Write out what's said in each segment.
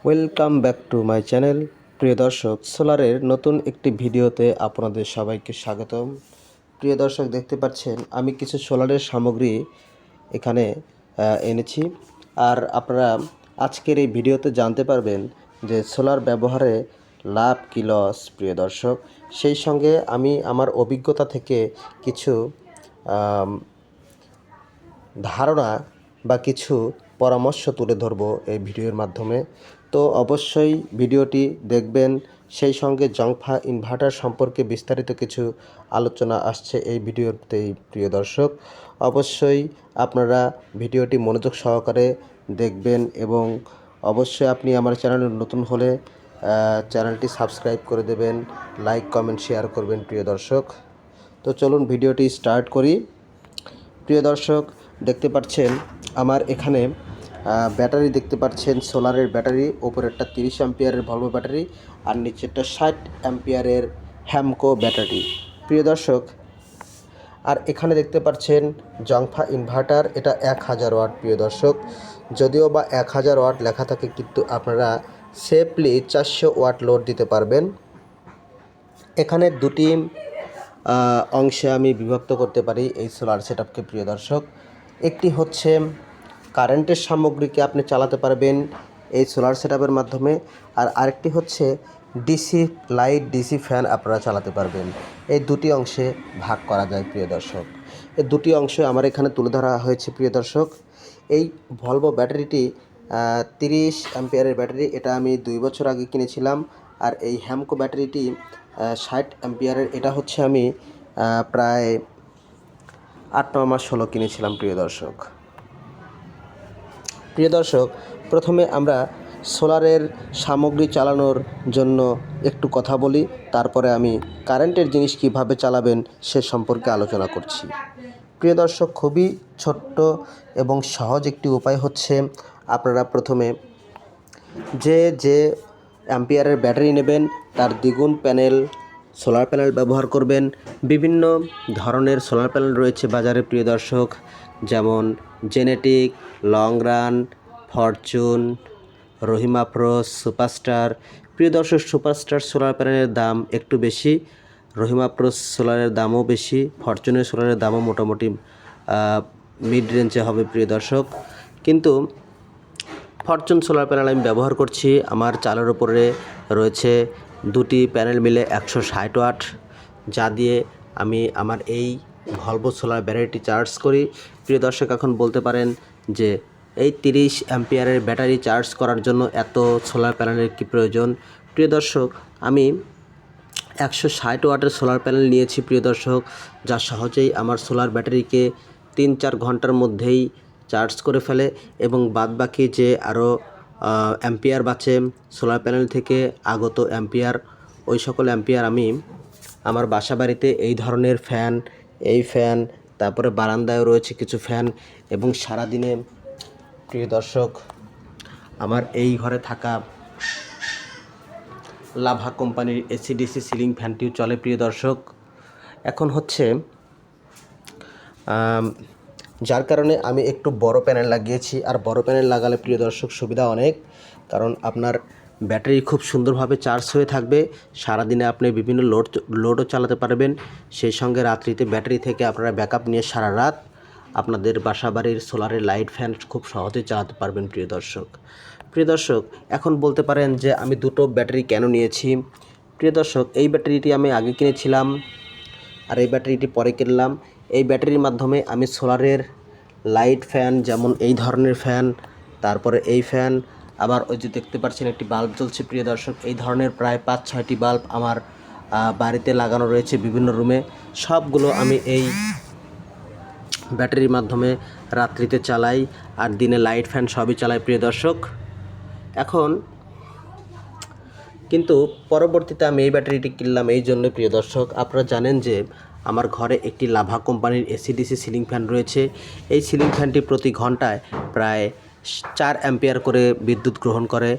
Welcome back to my channel. প্রিয় দর্শক, সোলারের নতুন একটি ভিডিওতে আপনাদের সবাইকে স্বাগতম। প্রিয় দর্শক, দেখতে পাচ্ছেন আমি কিছু সোলারের সামগ্রী এখানে এনেছি। আর আপনারা আজকের এই ভিডিওতে জানতে পারবেন যে সোলার ব্যবহারে লাভ কি লস। প্রিয় দর্শক, সেই সঙ্গে আমি আমার অভিজ্ঞতা থেকে কিছু ধারণা বা কিছু পরামর্শ তুলে ধরব এই ভিডিওর মাধ্যমে। তো অবশ্যই ভিডিওটি দেখবেন। সেই সঙ্গে জংফা ইনভার্টার সম্পর্কে বিস্তারিত কিছু আলোচনা আসছে এই ভিডিওতেই। প্রিয় দর্শক, অবশ্যই আপনারা ভিডিওটি মনোযোগ সহকারে দেখবেন এবং অবশ্যই আপনি আমার চ্যানেলে নতুন হলে চ্যানেলটি সাবস্ক্রাইব করে দেবেন, লাইক কমেন্ট শেয়ার করবেন। প্রিয় দর্শক, তো চলুন ভিডিওটি স্টার্ট করি। প্রিয় দর্শক, দেখতে পাচ্ছেন আমার এখানে ব্যাটারি দেখতে পাচ্ছেন, সোলারের ব্যাটারি। ওপরেরটা 30 অ্যাম্পিয়ারের ভলভো ব্যাটারি আর নিচেরটা 60 অ্যাম্পিয়ারের হ্যামকো ব্যাটারি। প্রিয় দর্শক, আর এখানে দেখতে পাচ্ছেন জংফা ইনভার্টার, এটা 1000 ওয়াট। প্রিয় দর্শক, যদিও বা 1000 ওয়াট লেখা থাকে, কিন্তু আপনারা সেফলি 400 ওয়াট লোড দিতে পারবেন। এখানে দুটি অংশে আমি বিভক্ত করতে পারি এই সোলার সেটআপকে। প্রিয় দর্শক, একটি হচ্ছে কারেন্টের সামগ্রীকে আপনি চালাতে পারবেন এই সোলার সেটআপের মাধ্যমে, আর আরেকটি হচ্ছে ডিসি লাইট, ডিসি ফ্যান আপনারা চালাতে পারবেন। এই দুটি অংশে ভাগ করা যায়। প্রিয় দর্শক, এই দুটি অংশ আমার এখানে তুলে ধরা হয়েছে। প্রিয় দর্শক, এই ভলভো ব্যাটারিটি 30 অ্যাম্পিয়ারের ব্যাটারি, এটা আমি 2 বছর আগে কিনেছিলাম। আর এই হ্যামকো ব্যাটারিটি 60 অ্যাম্পিয়ারের, এটা হচ্ছে আমি প্রায় 8-9 মাস হলো কিনেছিলাম। প্রিয় দর্শক, প্রথমে আমরা সোলারের সামগ্রী চালানোর জন্য একটু কথা বলি, তারপরে আমি কারেন্টের জিনিস কিভাবে চালাবেন সে সম্পর্কে আলোচনা করছি। প্রিয় দর্শক, খুবই ছোট্ট এবং সহজ একটি উপায় হচ্ছে, আপনারা প্রথমে যে অ্যাম্পিয়ারের ব্যাটারি নেবেন তার দ্বিগুণ সোলার প্যানেল ব্যবহার করবেন। বিভিন্ন ধরনের সোলার প্যানেল রয়েছে বাজারে। প্রিয় দর্শক, যেমন genetic, long run, Fortune, Rahima pro, superstar. প্রিয় দর্শক, সুপারস্টার সোলার প্যানেলের দাম একটু বেশি, রহিমা প্রো সোলারের দামও বেশি, ফরচুনের সোলারের দামও মোটামুটি মিড রেঞ্জে হবে। প্রিয় দর্শক, কিন্তু ফরচুন সোলার প্যানেল আমি ব্যবহার করছি। আমার চালের উপরে রয়েছে দুটি প্যানেল মিলে 160 ওয়াট, যা দিয়ে আমি আমার এই ভলভো সোলার ব্যাটারিটি চার্জ করি। প্রিয় দর্শক, এখন বলতে পারেন যে এই 30 অ্যাম্পিয়ারের ব্যাটারি চার্জ করার জন্য এত সোলার প্যানেলের কী প্রয়োজন। প্রিয় দর্শক, আমি 160 ওয়াটের সোলার প্যানেল নিয়েছি। প্রিয় দর্শক, যা সহজেই আমার সোলার ব্যাটারিকে 3-4 ঘন্টার মধ্যেই চার্জ করে ফেলে এবং বাদবাকি যে আরও অ্যাম্পিয়ার বাঁচে সোলার প্যানেল থেকে আগত অ্যাম্পিয়ার, ওই সকল অ্যাম্পিয়ার আমি আমার বাসা বাড়িতে এই ধরনের ফ্যান, এই ফ্যান, তারপরে বারান্দায় রয়েছে কিছু ফ্যান, এবং সারাদিনে প্রিয় দর্শক আমার এই ঘরে থাকা লাভা কোম্পানির এসিডিসি সিলিং ফ্যানটিও চলে। প্রিয় দর্শক, এখন হচ্ছে যার কারণে আমি একটু বড় প্যানেল লাগিয়েছি। আর বড় প্যানেল লাগালে প্রিয় দর্শক সুবিধা অনেক, কারণ আপনার ব্যাটারি খুব সুন্দরভাবে চার্জ হয়ে থাকবে। সারাদিনে আপনি বিভিন্ন লোডও চালাতে পারবেন। সেই সঙ্গে রাত্রিতে ব্যাটারি থেকে আপনারা ব্যাকআপ নিয়ে সারা রাত আপনাদের বাসা বাড়ির সোলারের লাইট ফ্যান খুব সহজে চালাতে পারবেন। প্রিয় দর্শক, এখন বলতে পারেন যে আমি দুটো ব্যাটারি কেন নিয়েছি। প্রিয় দর্শক, এই ব্যাটারিটি আমি আগে কিনেছিলাম আর এই ব্যাটারিটি পরে কিনলাম। এই ব্যাটারির মাধ্যমে আমি সোলারের লাইট ফ্যান, যেমন এই ধরনের ফ্যান, তারপরে এই ফ্যান, আবার ওই যে দেখতে পাচ্ছেন একটি বাল্ব জ্বলছে। প্রিয় দর্শক, এই ধরনের প্রায় 5-6টি বাল্ব আমার বাড়িতে লাগানো রয়েছে বিভিন্ন রুমে। সবগুলো আমি এই ব্যাটারির মাধ্যমে রাত্রিতে চালাই, আর দিনে লাইট ফ্যান সবই চালাই। প্রিয় দর্শক, এখন কিন্তু পরবর্তীতে আমি এই ব্যাটারিটি কিনলাম এই জন্য। প্রিয় দর্শক, আপনারা জানেন যে আমার ঘরে একটি লাভা কোম্পানির এসিডিসি সিলিং ফ্যান রয়েছে। এই সিলিং ফ্যানটি প্রতি ঘন্টায় প্রায় 4 অ্যাম্পিয়ার করে বিদ্যুৎ গ্রহণ করে।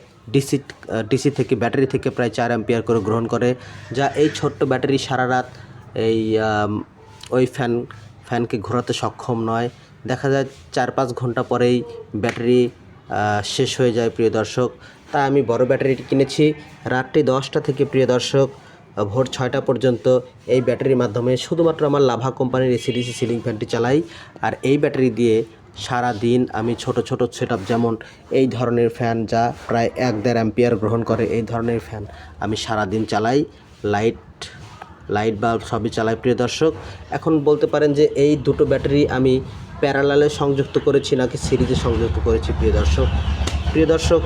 ডিসি থেকে, ব্যাটারি থেকে প্রায় 4 অ্যাম্পিয়ার করে গ্রহণ করে, যা এই ছোট্ট ব্যাটারি সারা রাত এই ওই ফ্যানকে ঘোরাতে সক্ষম নয়। দেখা যায় 4-5 ঘন্টা পরেই ব্যাটারি শেষ হয়ে যায় প্রিয় দর্শক। তাই আমি বড় ব্যাটারিটি কিনেছি। রাত্রি 10টা থেকে প্রিয় দর্শক ভোর 6টা পর্যন্ত এই ব্যাটারির মাধ্যমে শুধুমাত্র আমার লাভা কোম্পানির এসিডিসি সিলিং ফ্যানটি চালাই। আর এই ব্যাটারি দিয়ে সারা দিন আমি ছোট ছোট সেটআপ, যেমন এই ধরনের ফ্যান যা প্রায় 1-1.5 অ্যাম্পিয়ার গ্রহণ করে, এই ধরনের ফ্যান আমি সারা দিন চালাই। লাইট বাল্ব সবই চালাই প্রিয় দর্শক। এখন বলতে পারেন যে এই দুটো ব্যাটারি আমি প্যারালালে সংযুক্ত করেছি নাকি সিরিজে সংযুক্ত করেছি প্রিয় দর্শক।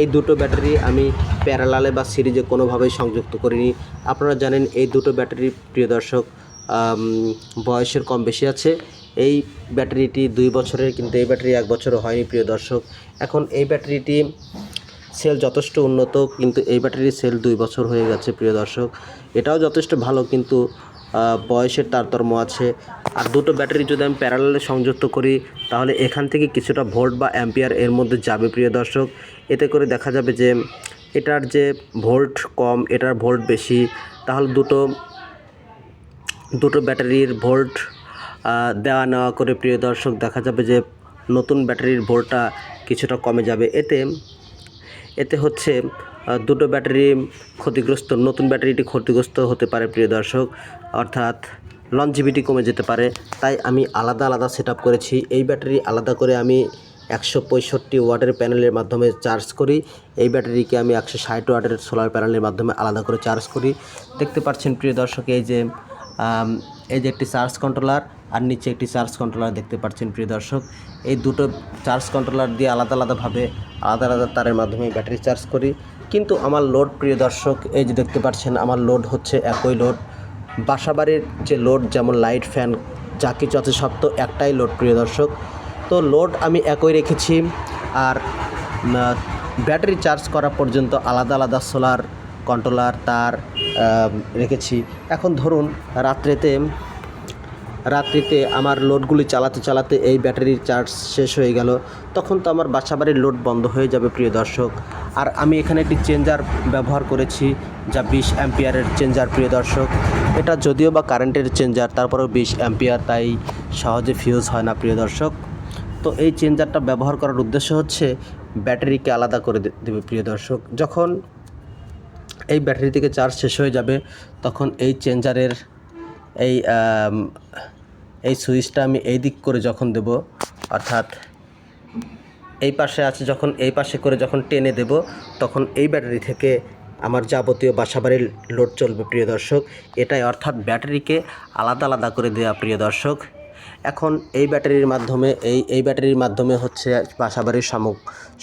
এই দুটো ব্যাটারি আমি প্যারালালে বা সিরিজে কোনোভাবেই সংযুক্ত করিনি। আপনারা জানেন এই দুটো ব্যাটারি প্রিয় দর্শক বয়সের কম বেশি আছে। এই ব্যাটারিটি 2 বছরের, কিন্তু এই ব্যাটারি 1 বছরও হয়নি প্রিয় দর্শক। এখন এই ব্যাটারিটি সেল যথেষ্ট উন্নত, কিন্তু এই ব্যাটারির সেল 2 বছর হয়ে গেছে প্রিয় দর্শক। এটাও যথেষ্ট ভালো, কিন্তু বয়সের তারতম্য আছে। আর দুটো ব্যাটারি যদি আমি প্যারালালে সংযুক্ত করি তাহলে এখান থেকে কিছুটা ভোল্ট বা অ্যাম্পিয়ার এর মধ্যে যাবে প্রিয় দর্শক। এতে করে দেখা যাবে যে এটার যে ভোল্ট কম, এটার ভোল্ট বেশি, তাহলে দুটো ব্যাটারির ভোল্ট দেওয়া নেওয়া করে প্রিয় দর্শক দেখা যাবে যে নতুন ব্যাটারির ভোল্টটা কিছুটা কমে যাবে। এতে হচ্ছে দুটো ব্যাটারি ক্ষতিগ্রস্ত, নতুন ব্যাটারিটি ক্ষতিগ্রস্ত হতে পারে প্রিয় দর্শক, অর্থাৎ লনজিভিটি কমে যেতে পারে। তাই আমি আলাদা আলাদা সেটআপ করেছি। এই ব্যাটারি আলাদা করে আমি 165 ওয়াটের প্যানেলের মাধ্যমে চার্জ করি। এই ব্যাটারিকে আমি 160 ওয়াটের সোলার প্যানেলের মাধ্যমে আলাদা করে চার্জ করি। দেখতে পাচ্ছেন প্রিয় দর্শক, এই যে একটি চার্জ কন্ট্রোলার আর নিচে একটি চার্জ কন্ট্রোলার দেখতে পাচ্ছেন প্রিয় দর্শক। এই দুটো চার্জ কন্ট্রোলার দিয়ে আলাদা আলাদা তারের মাধ্যমে ব্যাটারি চার্জ করি। কিন্তু আমার লোড প্রিয় দর্শক, এই যে দেখতে পাচ্ছেন আমার লোড হচ্ছে একই লোড। বাসাবাড়ির যে লোড, যেমন লাইট, ফ্যান যা কিছু আছে সব তো একটাই লোড প্রিয় দর্শক। তো লোড আমি একই রেখেছি। আর ব্যাটারি চার্জ করা পর্যন্ত আলাদা সোলার কন্ট্রোলার তার রেখেছি। এখন ধরুন রাত্রিতে আমার লোডগুলি চালাতে এই ব্যাটারির চার্জ শেষ হয়ে গেল, তখন তো আমার বাসাবাড়ির লোড বন্ধ হয়ে যাবে প্রিয় দর্শক। আর আমি এখানে একটি চেঞ্জার ব্যবহার করেছি, যা 20 অ্যাম্পিয়ারের চেঞ্জার প্রিয় দর্শক। এটা যদিও বা কারেন্টের চেঞ্জার, তারপরেও 20 অ্যাম্পিয়ার, তাই সহজে ফিউজ হয় না প্রিয় দর্শক। তো এই চেঞ্জারটা ব্যবহার করার উদ্দেশ্য হচ্ছে ব্যাটারিকে আলাদা করে দেবে প্রিয় দর্শক। যখন এই ব্যাটারি থেকে চার্জ শেষ হয়ে যাবে তখন এই চেঞ্জারের এই সুইচটা আমি এই দিক করে যখন দেব, অর্থাৎ এই পাশে আছে, যখন এই পাশে করে যখন টেনে দেব, তখন এই ব্যাটারি থেকে আমার যাবতীয় বাসাবাড়ির লোড চলবে প্রিয় দর্শক। এটাই অর্থাৎ ব্যাটারিকে আলাদা করে দেওয়া প্রিয় দর্শক। এখন এই ব্যাটারির মাধ্যমে হচ্ছে বাসাবাড়ির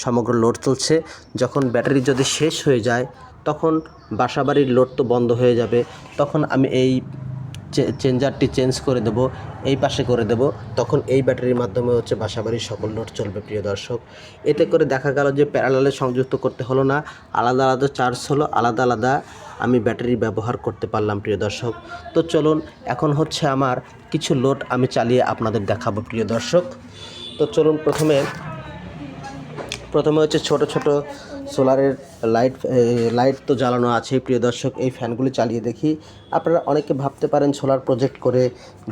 সমগ্র লোড চলছে। যখন ব্যাটারি যদি শেষ হয়ে যায় তখন বাসাবাড়ির লোড তো বন্ধ হয়ে যাবে। তখন আমি এই চেঞ্জারটি চেঞ্জ করে দেব, এই পাশে করে দেব, তখন এই ব্যাটারির মাধ্যমে হচ্ছে বাসাবাড়ির সকল লোড চলবে প্রিয় দর্শক। এতে করে দেখা গেল যে প্যারালালে সংযুক্ত করতে হলো না, আলাদা চার্জ হলো, আলাদা আমি ব্যাটারি ব্যবহার করতে পারলাম প্রিয় দর্শক। তো চলুন এখন হচ্ছে আমার কিছু লোড আমি চালিয়ে আপনাদের দেখাবো প্রিয় দর্শক। তো চলুন প্রথমে হচ্ছে ছোট সোলারের লাইট তো জ্বালানো আছে প্রিয় দর্শক। এই ফ্যানগুলি চালিয়ে দেখি। আপনারা অনেকে ভাবতে পারেন সোলার প্রজেক্ট করে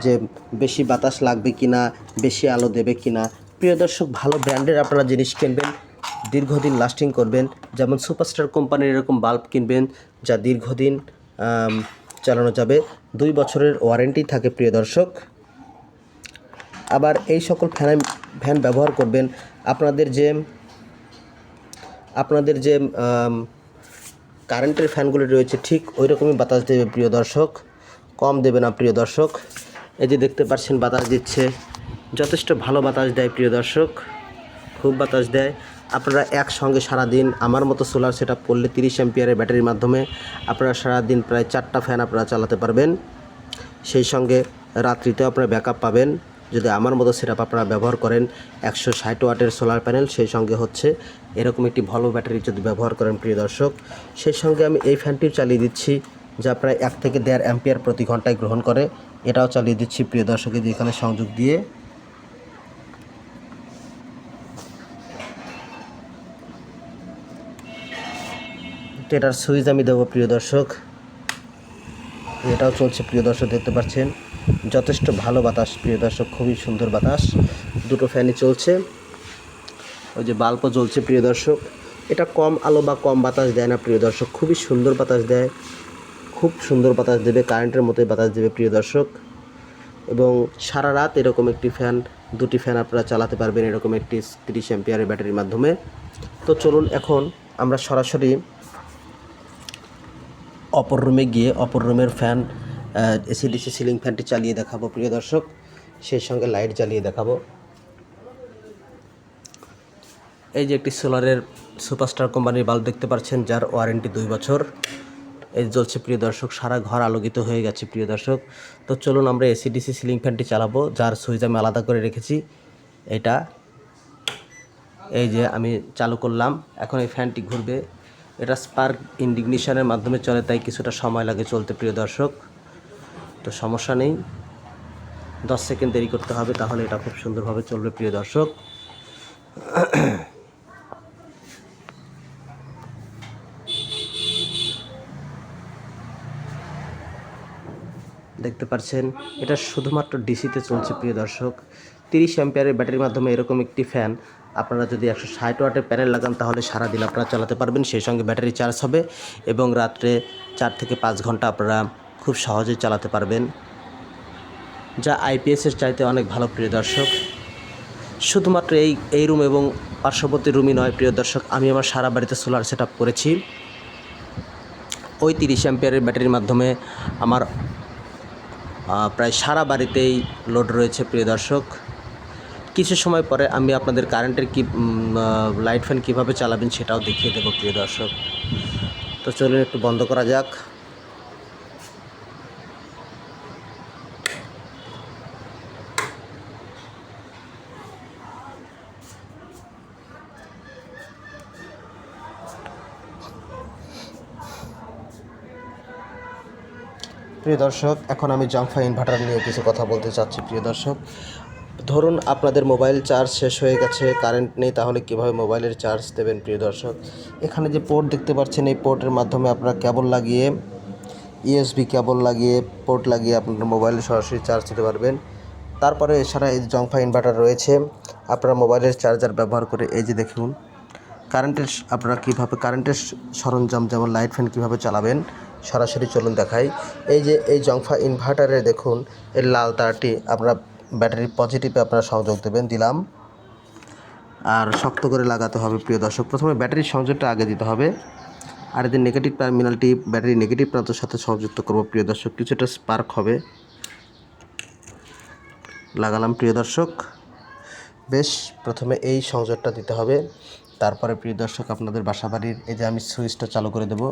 যে বেশি বাতাস লাগবে কিনা, বেশি আলো দেবে কিনা। প্রিয় দর্শক, ভালো ব্র্যান্ডের আপনারা জিনিস কিনবেন, দীর্ঘদিন লাস্টিং করবেন। যেমন সুপারস্টার কোম্পানির এরকম বাল্ব কিনবেন যা দীর্ঘদিন চালানো যাবে, 2 বছরের ওয়ারেন্টি থাকে প্রিয় দর্শক। আবার এই সকল ফ্যান ব্যবহার করবেন আপনাদের যে কারেন্টের ফ্যানগুলি রয়েছে ঠিক ওই রকমই বাতাস দেবে প্রিয় দর্শক, কম দেবে না প্রিয় দর্শক। এই যে দেখতে পাচ্ছেন বাতাস দিচ্ছে, যথেষ্ট ভালো বাতাস দেয় প্রিয় দর্শক, খুব বাতাস দেয়। আপনারা একসঙ্গে সারাদিন আমার মতো সোলার সেটআপ করলে 30 অ্যাম্পিয়ারের ব্যাটারির মাধ্যমে আপনারা সারাদিন প্রায় 4টা ফ্যান আপনারা চালাতে পারবেন। সেই সঙ্গে রাত্রিতেও আপনারা ব্যাকআপ পাবেন যদি আমার মতো সেটআপ আপনারা ব্যবহার করেন। 160 ওয়াটের সোলার প্যানেল, সেই সঙ্গে হচ্ছে এরকম একটি ভালো ব্যাটারি যদি ব্যবহার করেন প্রিয় দর্শক। সেই সঙ্গে আমি এই ফ্যানটিও চালিয়ে দিচ্ছি যা প্রায় 1 থেকে 1.5 অ্যাম্পিয়ার প্রতি ঘন্টায় গ্রহণ করে। এটাও চালিয়ে দিচ্ছি প্রিয় দর্শকের এখানে সংযোগ দিয়ে। এটার সুইচ আমি দেবো প্রিয় দর্শক। এটাও চলছে প্রিয় দর্শক, দেখতে পাচ্ছেন যথেষ্ট ভালো বাতাস প্রিয় দর্শক, খুবই সুন্দর বাতাস। দুটো ফ্যানই চলছে। ওই যে বাল্বও জ্বলছে প্রিয় দর্শক। এটা কম আলো বা কম বাতাস দেয় না প্রিয় দর্শক, খুবই সুন্দর বাতাস দেয়, খুব সুন্দর বাতাস দেবে, কারেন্টের মতোই বাতাস দেবে প্রিয় দর্শক। এবং সারা রাত এরকম একটি ফ্যান, দুটি ফ্যান আপনারা চালাতে পারবেন এরকম একটি 30 অ্যাম্পিয়ারের ব্যাটারির মাধ্যমে। তো চলুন এখন আমরা সরাসরি অপর রুমে গিয়ে অপর রুমের ফ্যান এসি ডিসি সিলিং ফ্যানটি চালিয়ে দেখাবো প্রিয় দর্শক, সেই সঙ্গে লাইট জ্বালিয়ে দেখাবো। এই যে একটি সোলারের সুপারস্টার কোম্পানির বাল্ব দেখতে পাচ্ছেন, যার ওয়ারেন্টি 2 বছর। এই জ্বলছে প্রিয় দর্শক, সারা ঘর আলোকিত হয়ে গেছে প্রিয় দর্শক। তো চলুন আমরা এসি ডিসি সিলিং ফ্যানটি চালাবো, যার সুইচ আমি আলাদা করে রেখেছি। এটা এই যে আমি চালু করলাম, এখন এই ফ্যানটি ঘুরবে। এটা স্পার্ক ইগনিশনের মাধ্যমে চলে, তাই কিছুটা সময় লাগে চলতে প্রিয় দর্শক। তো সমস্যা নেই, 10 সেকেন্ড দেরি করতে হবে, তাহলে এটা খুব সুন্দরভাবে চলবে প্রিয় দর্শক। দেখতে পাচ্ছেন এটা শুধুমাত্র ডিসিতে চলছে প্রিয় দর্শক। 30 অ্যাম্পিয়ারের ব্যাটারির মাধ্যমে এরকম একটি ফ্যান আপনারা যদি 160 ওয়াটের প্যানেল লাগান, তাহলে সারাদিন আপনারা চালাতে পারবেন, সেই সঙ্গে ব্যাটারি চার্জ হবে এবং রাত্রে 4 থেকে 5 ঘন্টা আপনারা খুব সহজেই চালাতে পারবেন, যা আইপিএসের চাইতে অনেক ভালো প্রিয় দর্শক। শুধুমাত্র এই রুম এবং পার্শ্ববর্তী রুমই নয় প্রিয় দর্শক, আমি আমার সারা বাড়িতে সোলার সেট আপ করেছি। ওই 30 অ্যাম্পিয়ারের ব্যাটারির মাধ্যমে আমার প্রায় সারা বাড়িতেই লোড রয়েছে প্রিয় দর্শক। কিছু সময় পরে আমি আপনাদের কারেন্টের লাইট ফ্যান কীভাবে চালাবেন সেটাও দেখিয়ে দেবো প্রিয় দর্শক। তো চলুন একটু বন্ধ করা যাক। প্রিয় দর্শক, এখন আমি জাংফা ইনভার্টার নিয়ে কিছু কথা বলতে চাচ্ছি প্রিয় দর্শক। ধরুন আপনাদের মোবাইল চার্জ শেষ হয়ে গেছে, কারেন্ট নেই, তাহলে কীভাবে মোবাইলের চার্জ দেবেন প্রিয় দর্শক। এখানে যে পোর্ট দেখতে পাচ্ছেন, এই পোর্টের মাধ্যমে আপনারা কেবল লাগিয়ে, ইউএসবি কেবল লাগিয়ে, পোর্ট লাগিয়ে আপনার মোবাইলে সরাসরি চার্জ দিতে পারবেন। তারপরে এছাড়া এই জাংফা ইনভার্টার রয়েছে, আপনারা মোবাইলের চার্জার ব্যবহার করে এই যে দেখুন আপনারা কীভাবে কারেন্টের সরঞ্জাম যেমন লাইট ফ্যান কীভাবে চালাবেন সরাসরি চলুন দেখাই। এই যে এই জাংফা ইনভার্টারে দেখুন, এর লাল তারটি আপনারা ব্যাটারির পজিটিভে আপনারা সংযোগ দিলাম, আর শক্ত করে লাগাতে হবে প্রিয় দর্শক। প্রথমে ব্যাটারির সংযোগটা আগে দিতে হবে, আর এদের নেগেটিভ টার্মিনালটি ব্যাটারির নেগেটিভ প্রান্তের সাথে সংযুক্ত করব প্রিয় দর্শক। কিছুটা স্পার্ক হবে, লাগালাম প্রিয় দর্শক। বেশ, প্রথমে এই সংযোগটা দিতে হবে, তারপরে প্রিয় দর্শক আপনাদের বাসাবাড়ির এই যে আমি সুইচটা চালু করে দেব।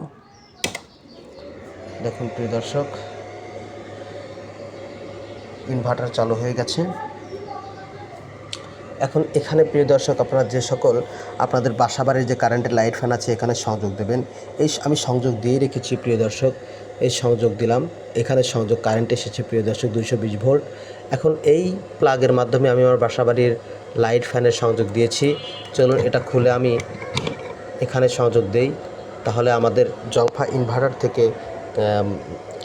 দেখুন প্রিয় দর্শক, ইনভার্টার চালু হয়ে গেছে। এখন এখানে প্রিয় দর্শক আপনারা যে সকল আপনাদের বাসাবাড়ির যে কারেন্টের লাইট ফ্যান আছে এখানে সংযোগ দেবেন। এই আমি সংযোগ দিয়ে রেখেছি প্রিয় দর্শক, এই সংযোগ দিলাম, এখানে সংযোগ কারেন্ট এসেছে প্রিয় দর্শক 220 ভোল্ট। এখন এই প্লাগের মাধ্যমে আমি আমার বাসাবাড়ির লাইট ফ্যানের সংযোগ দিয়েছি। চলুন এটা খুলে আমি এখানে সংযোগ দেই, তাহলে আমাদের জাংফা ইনভার্টার থেকে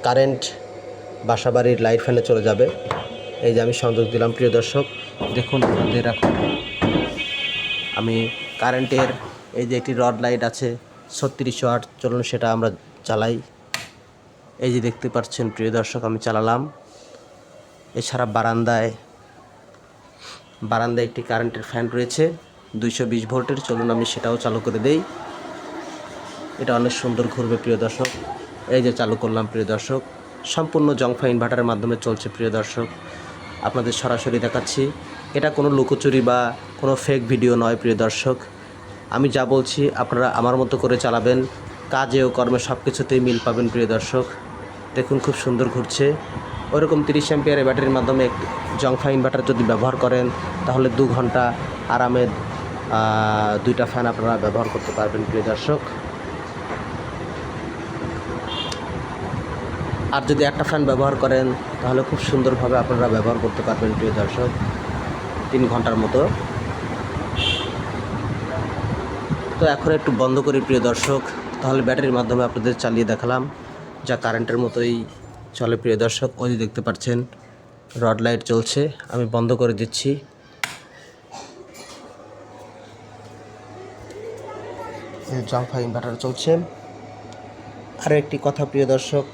কারেন্ট বাসাবাড়ির লাইট ফ্যানে চলে যাবে। এই যে আমি সংযোগ দিলাম প্রিয় দর্শক, দেখুন আপনাদের এখন আমি কারেন্টের এই যে একটি রড লাইট আছে 36 ওয়াট, চলুন সেটা আমরা চালাই। এই যে দেখতে পাচ্ছেন প্রিয় দর্শক, আমি চালালাম। এছাড়া বারান্দায় একটি কারেন্টের ফ্যান রয়েছে 220 ভোল্টের, চলুন আমি সেটাও চালু করে দেই। এটা অনেক সুন্দর ঘুরবে প্রিয় দর্শক। এই যে চালু করলাম প্রিয় দর্শক, সম্পূর্ণ জাংফা ইনভার্টারের মাধ্যমে চলছে প্রিয় দর্শক, আপনাদের সরাসরি দেখাচ্ছি। এটা কোনো লুকোচুরি বা কোনো ফেক ভিডিও নয় প্রিয় দর্শক, আমি যা বলছি আপনারা আমার মতো করে চালাবেন, কাজে ও কর্মে সব কিছুতেই মিল পাবেন প্রিয় দর্শক। দেখুন খুব সুন্দর ঘুরছে। ওরকম 30 অ্যাম্পিয়ারের ব্যাটারির মাধ্যমে একটি জাংফা ইনভার্টার যদি ব্যবহার করেন, তাহলে 2 ঘন্টা আরামে 2টা ফ্যান আপনারা ব্যবহার করতে পারবেন প্রিয় দর্শক। আর যদি একটা ফ্যান ব্যবহার করেন, তাহলে খুব সুন্দরভাবে আপনারা ব্যবহার করতে পারবেন প্রিয় দর্শক 3 ঘন্টার মতো। তো এখন একটু বন্ধ করি প্রিয় দর্শক, তাহলে ব্যাটারির মাধ্যমে আপনাদের চালিয়ে দেখালাম, যা কারেন্টের মতোই চলে প্রিয় দর্শক। ওই দেখতে পাচ্ছেন রড লাইট জ্বলছে, আমি বন্ধ করে দিচ্ছি। জংফা ইনভার্টার চলছে। আরও একটি কথা প্রিয় দর্শক,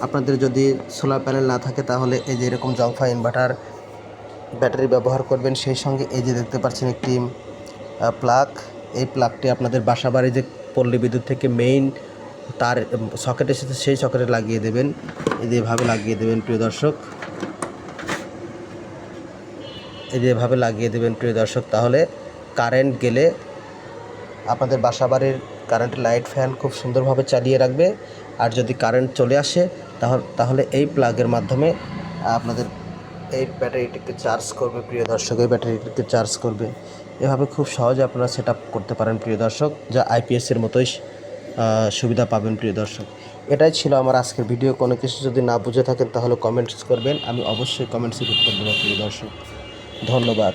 আপনাদের যদি সোলার প্যানেল না থাকে তাহলে এই যে এরকম জংফা ইনভার্টার ব্যাটারি ব্যবহার করবেন। সেই সঙ্গে এই যে দেখতে পাচ্ছেন একটি প্লাগ, এই প্লাগটি আপনাদের বাসাবাড়ি যে পল্লী বিদ্যুৎ থেকে মেইন তার সকেট এসেছে সেই সকেটে লাগিয়ে দেবেন। এই যে এভাবে লাগিয়ে দেবেন প্রিয় দর্শক, এই যে এভাবে লাগিয়ে দেবেন প্রিয় দর্শক। তাহলে কারেন্ট গেলে আপনাদের বাসাবাড়ির কারেন্টের লাইট ফ্যান খুব সুন্দরভাবে চালিয়ে রাখবে। আর যদি কারেন্ট চলে আসে তাহলে এই প্লাগের মাধ্যমে আপনাদের এই ব্যাটারিটিকে চার্জ করবে প্রিয় দর্শক, এই ব্যাটারিটিকে চার্জ করবে। এভাবে খুব সহজে আপনারা সেট আপ করতে পারেন প্রিয় দর্শক, যা আইপিএসের মতোই সুবিধা পাবেন প্রিয় দর্শক। এটাই ছিল আমার আজকের ভিডিও। কোনো কিছু যদি না বুঝে থাকেন তাহলে কমেন্টস করবেন, আমি অবশ্যই কমেন্টসে উত্তর দেবো প্রিয় দর্শক। ধন্যবাদ।